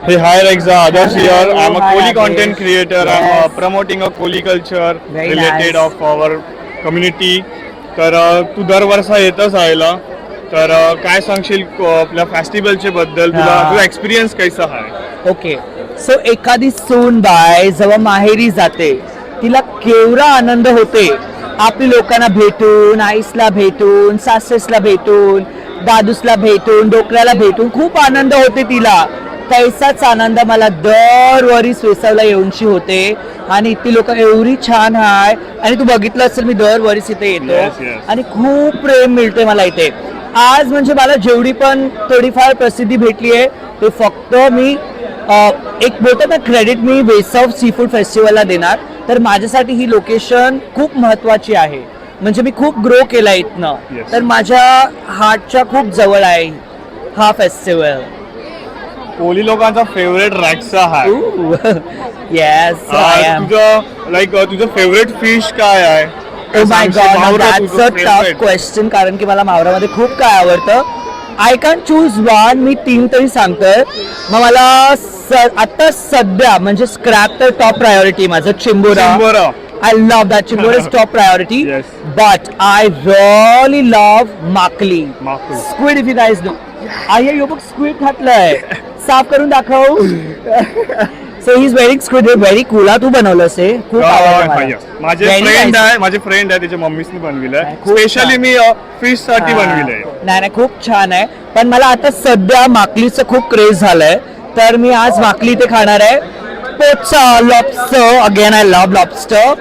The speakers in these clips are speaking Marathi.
Hey, hi Rexa, Adarsh here. I'm a Koli content creator. I'm promoting a Koli culture Very related nice. of our community. तर तू दर वर्षा येतच आहेला तर काय सांगशील आपल्या फेस्टिवलचे बद्दल तुझा एक्सपिरियन्स कैसा आहे? ओके, सो एखादी सून बाय जेव्हा माहेरी जाते तिला केवढा आनंद होते आपली लोकांना भेटून, आईसला भेटून, सासेसला भेटून, दादूसला भेटून, डोकऱ्याला भेटून खूप आनंद होते तिला. तैसाच आनंद मला दरवरी वेसावला येऊनशी होते आणि इथली लोक एवढी छान आहे आणि तू बघितलं असेल मी दरवरीच इथे Yes, येतो yes. आणि खूप प्रेम मिळते मला इथे. आज म्हणजे मला जेवढी पण थोडीफार प्रसिद्धी भेटली आहे ते फक्त मी एक बोलतात ना क्रेडिट मी वेसाव सी फूड फेस्टिवलला देणार. तर माझ्यासाठी ही लोकेशन खूप महत्त्वाची आहे, म्हणजे मी खूप ग्रो केला इथनं. Yes. तर माझ्या हार्टच्या खूप जवळ आहे हा फेस्टिवल. कोली लोकांचा फेवरेट रॅक्सा आहे. Yes, I am. तुझं लाईक तुझं फेवरेट फिश काय आहे? ओ माय गॉड, मावरा दॅट्स तुझं अ टफ favorite. क्वेश्चन, कारण की मला मावरामध्ये खूप काय आवडतं. आय कॅन चूज वन, मी 3 तरी सांगतोय. मग मला आता सध्या म्हणजे स्क्रॅप तर टॉप प्रायोरिटी माझं चिंबोरा. चिंबोरा. I love that. Chimbora is top priority. Yes. But I really love makli. Makli. Squid, if you guys know. I hear you book squid घातलंय. साफ करून दाखव. So he's wearing squid. Very cool. तू बनवलंस हे. खूप आवडलं मला. माझे Very फ्रेंड nice. आहे, माझे फ्रेंड आहे, त्याच्या मम्मीसनी बनविलंय. खूप स्पेशली छान. मी फिश साठी बनविलंय. नाही नाही, खूप छान आहे. पण मला आता सध्या माकलीचं खूप क्रेज झालंय, तर मी आज माकली इथे खाणार आहे. पोचा lobster, again I love lobster.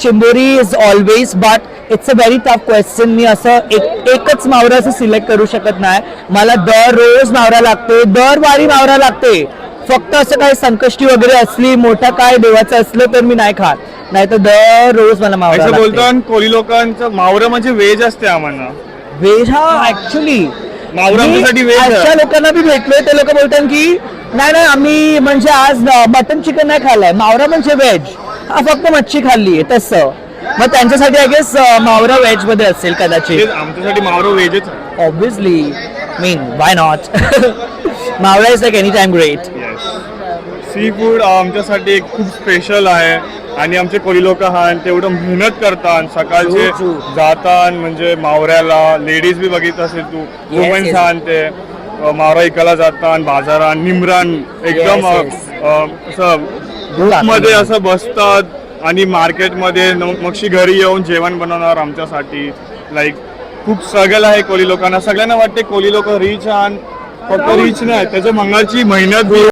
चिंबोरी is always, but it's a very tough question. मी असं एकच मावरा असं सिलेक्ट करू शकत नाही. मला दररोज मावरा लागते, दरवारी मावरा लागते. फक्त असं काही संकष्टी वगैरे असली, मोठा काय देवाचं असलं तर मी नाही खात, नाही तर दररोज मला मावरा असं लागते. बोलतो कोली लोकांचं मावरं म्हणजे व्हेज असते आम्हाला. व्हेज, हा ऍक्च्युली मावरा आमच्यासाठी व्हेज आहे. अशा लोकांना मी भेटलोय, ते लोक बोलतात की नाही नाही आम्ही म्हणजे आज मटन चिकन नाही खाल्लंय, मावरा म्हणजे व्हेज, हा फक्त मच्छी खाल्ली आहे तसं. मग त्यांच्यासाठी आय गेस मावरा व्हेज मध्ये असेल कदाचित. तेच आमच्यासाठी मावरं व्हेजच आहे. Obviously, mean why not. मावरा is like any time great. Seafood आमच्यासाठी एक खूप स्पेशल आहे आणि आमचे कोली लोक हा तेवढं मेहनत करतात, सकाळचे True, true. जातात म्हणजे मावऱ्याला. लेडीज बी बघित असेल तू, वुमेन्स yes. हा ते मावरा इकायला जातात बाजारात, निमरान एकदम Yes, असं ग्रुपमध्ये असं बसतात आणि मार्केटमध्ये मगशी घरी येऊन जेवण बनवणार आमच्यासाठी. लाईक खूप स्ट्रगल आहे कोली लोकांना. सगळ्यांना वाटते कोली लोक रिच आणि फक्त रिच नाही, त्याच्या मंगळची मेहनत बी